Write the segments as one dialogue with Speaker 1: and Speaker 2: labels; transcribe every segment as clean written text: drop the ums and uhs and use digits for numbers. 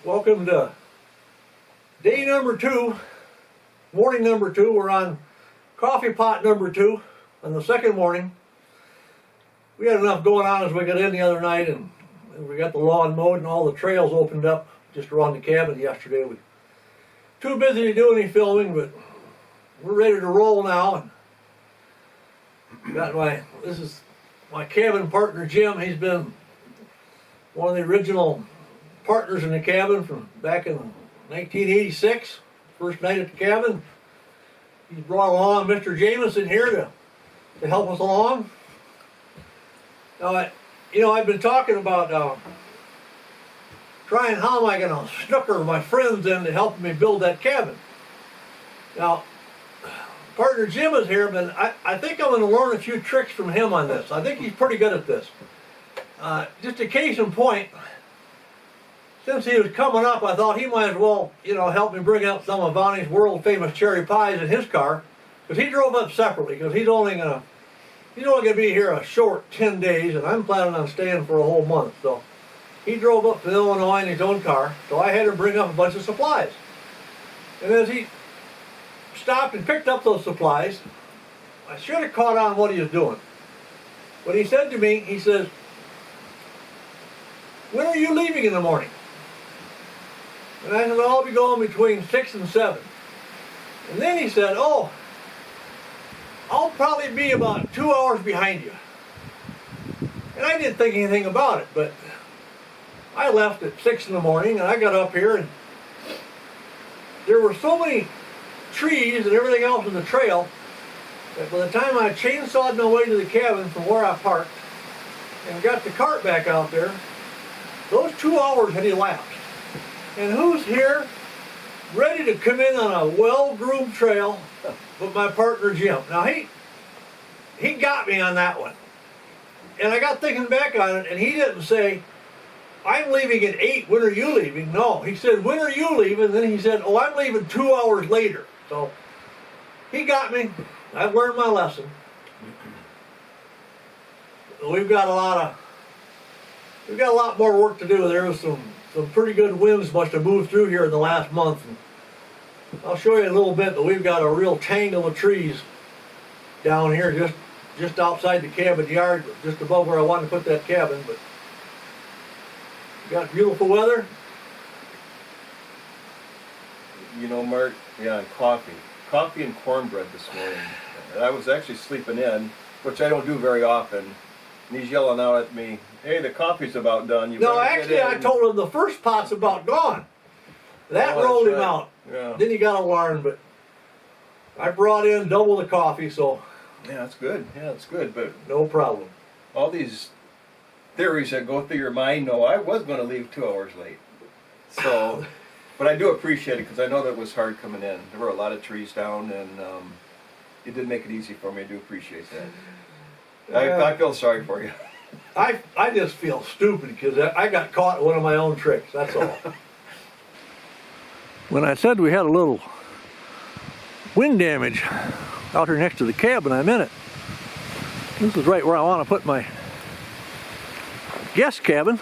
Speaker 1: Welcome to day number 2, morning number 2. We're on coffee pot number 2 on the second morning. We had enough going on as we got in the other night, and we got the lawn mowed and all the trails opened up just around the cabin yesterday. We too busy to do any filming, but we're ready to roll now. And this is my cabin partner Jim. He's been one of the original partners in the cabin from back in 1986, first night at the cabin. He's brought along Mr. Jameson here to help us along. Now, I've been talking about trying how am I going to snooker my friends into helping me build that cabin. Now, partner Jim is here, but I think I'm going to learn a few tricks from him on this. I think he's pretty good at this. Just a case in point, since he was coming up, I thought he might as well, help me bring up some of Vonnie's world famous cherry pies in his car, because he drove up separately, because he's only going to be here a short 10 days, and I'm planning on staying for a whole month. So he drove up to Illinois in his own car, so I had to bring up a bunch of supplies. And as he stopped and picked up those supplies, I should have caught on what he was doing. But he said to me, he says, "When are you leaving in the morning?" And I said, "I'll be going between 6 and 7. And then he said, "Oh, I'll probably be about 2 hours behind you." And I didn't think anything about it, but I left at 6 in the morning, and I got up here, and there were so many trees and everything else in the trail that by the time I chainsawed my way to the cabin from where I parked and got the cart back out there, those 2 hours had elapsed. And who's here ready to come in on a well-groomed trail but my partner Jim? Now he got me on that one. And I got thinking back on it, and he didn't say, "I'm leaving at 8, when are you leaving?" No, he said, "When are you leaving?" Then he said, "Oh, I'm leaving 2 hours later." So he got me. I've learned my lesson. We've got a lot more work to do. There was some pretty good winds must have moved through here in the last month. And I'll show you a little bit, but we've got a real tangle of trees down here just outside the cabin yard, just above where I wanted to put that cabin. But we got beautiful weather.
Speaker 2: Mark, coffee and cornbread this morning. And I was actually sleeping in, which I don't do very often. And he's yelling out at me, "Hey, the coffee's about done.
Speaker 1: No, actually, I told him the first pot's about gone. That rolled him out.
Speaker 2: Yeah.
Speaker 1: Then he got alarmed, but I brought in double the coffee, so
Speaker 2: Yeah, that's good. Yeah, that's good. But
Speaker 1: no problem.
Speaker 2: all these theories that go through your mind, no, I was going to leave 2 hours late. So, but I do appreciate it because I know that it was hard coming in. There were a lot of trees down, and it did make it easy for me. I do appreciate that. I feel sorry for you.
Speaker 1: I just feel stupid because I got caught in one of my own tricks, that's all. When I said we had a little wind damage out here next to the cabin, I meant it. This is right where I want to put my guest cabin.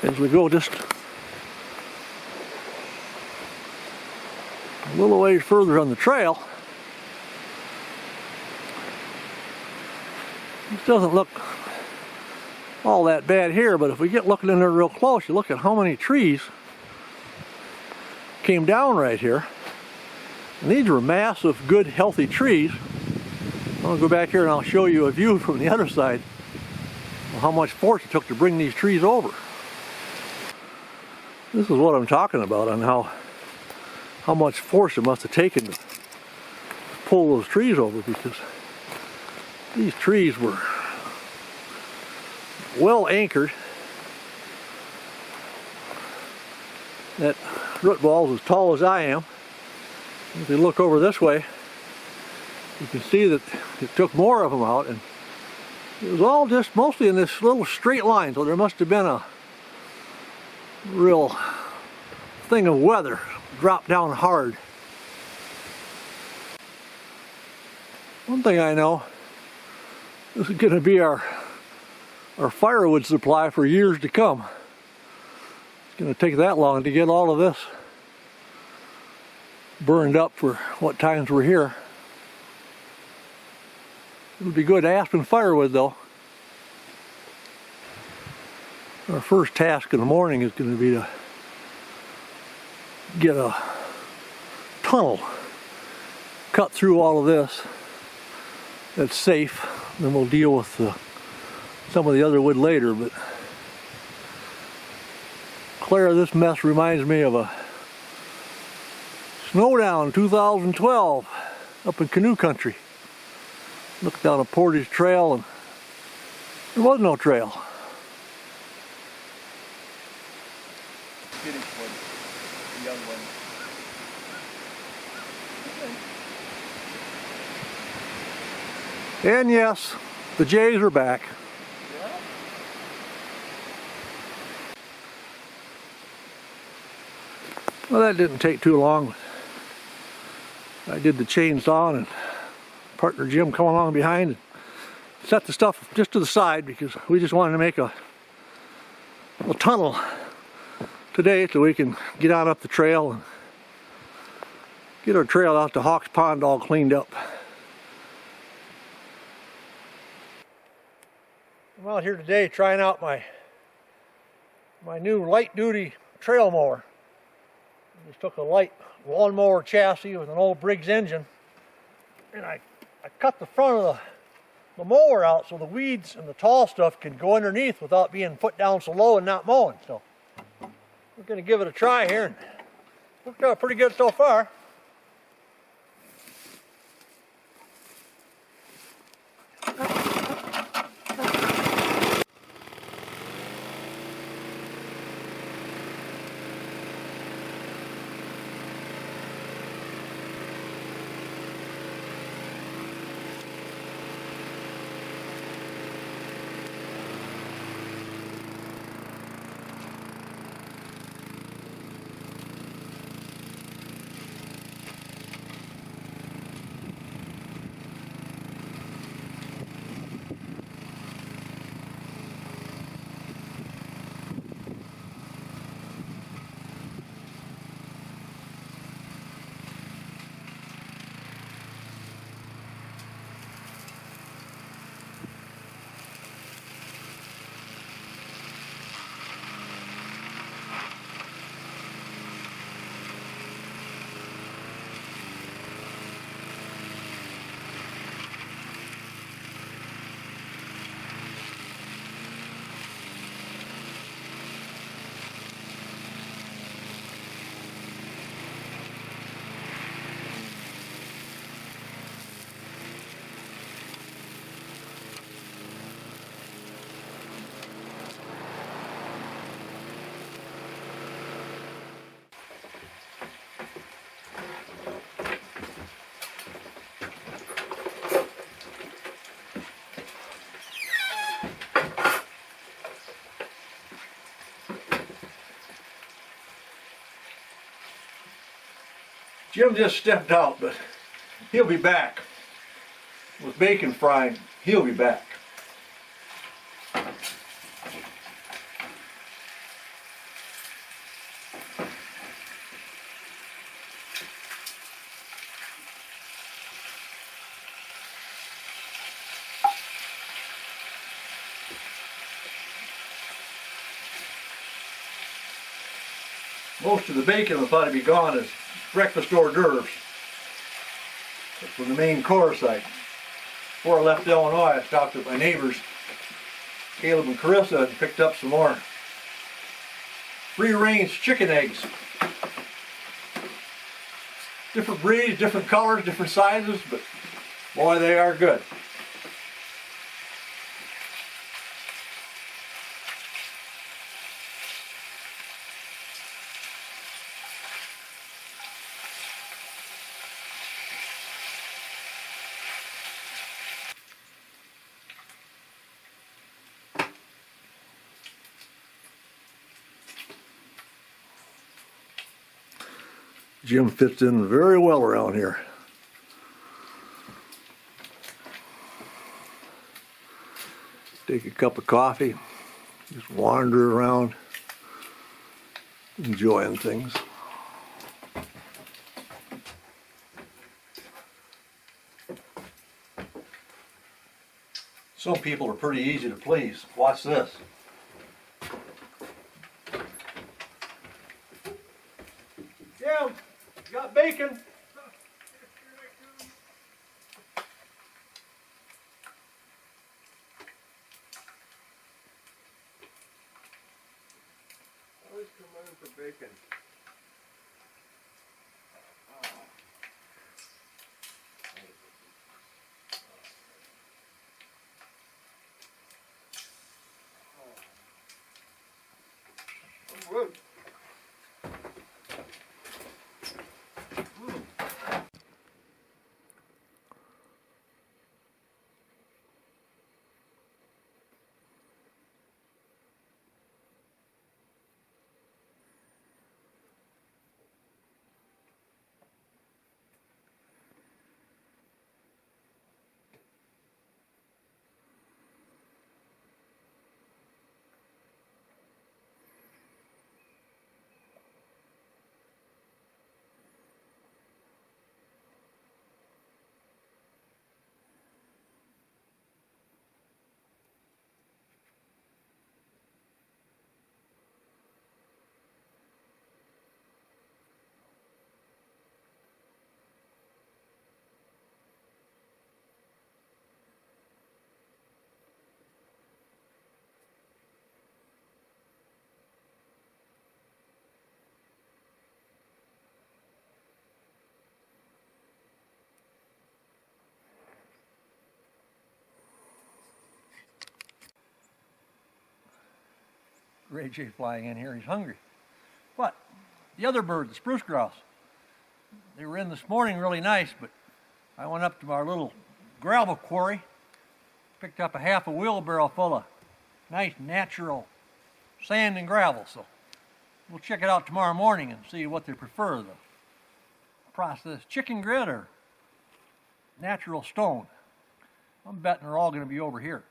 Speaker 1: As we go just a little ways further on the trail, this doesn't look all that bad here, but if we get looking in there real close, you look at how many trees came down right here. And these were massive, good, healthy trees. I'll go back here and I'll show you a view from the other side of how much force it took to bring these trees over. This is what I'm talking about, on how much force it must have taken to pull those trees over, because these trees were well anchored. That root ball is as tall as I am. If you look over this way, you can see that it took more of them out, and it was all just mostly in this little straight line, so there must have been a real thing of weather drop down hard. One thing I know, this is going to be our our firewood supply for years to come. It's going to take that long to get all of this burned up for what times we're here. It'll be good aspen firewood though. Our first task in the morning is going to be to get a tunnel cut through all of this that's safe. Then we'll deal with some of the other wood later. But Clara, this mess reminds me of a snowdown 2012 up in canoe country. Looked down a Portage trail and there was no trail.
Speaker 2: Getting one, the young one.
Speaker 1: And yes, the jays are back.
Speaker 2: Yeah.
Speaker 1: Well, that didn't take too long. I did the chainsaw and partner Jim come along behind and set the stuff just to the side because we just wanted to make a tunnel today so we can get on up the trail and get our trail out to Hawks Pond all cleaned up. I'm out here today trying out my new light duty trail mower. I just took a light lawnmower chassis with an old Briggs engine and I cut the front of the mower out so the weeds and the tall stuff can go underneath without being put down so low and not mowing. So we're going to give it a try here and worked out pretty good so far. Jim just stepped out, but he'll be back. With bacon frying, he'll be back. Most of the bacon will probably be gone as breakfast hors d'oeuvres. That's from the main course. Before I left Illinois, I stopped at my neighbors, Caleb and Carissa, and picked up some more free-range chicken eggs. Different breeds, different colors, different sizes, but boy, they are good. Jim fits in very well around here. take a cup of coffee, just wander around, enjoying things. Some people are pretty easy to please. Watch this. Yeah, got bacon.
Speaker 2: Always come in for bacon. Good.
Speaker 1: Ray J flying in here, he's hungry. But the other bird, the spruce grouse, they were in this morning really nice, but I went up to our little gravel quarry, picked up a half a wheelbarrow full of nice natural sand and gravel. So we'll check it out tomorrow morning and see what they prefer, the processed chicken grit or natural stone. I'm betting they're all going to be over here.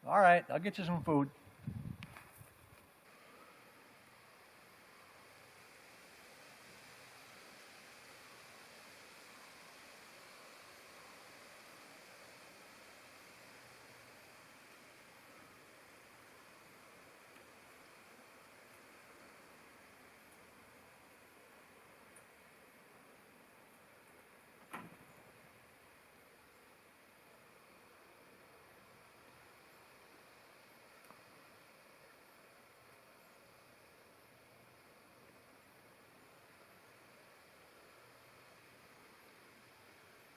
Speaker 1: All right, I'll get you some food.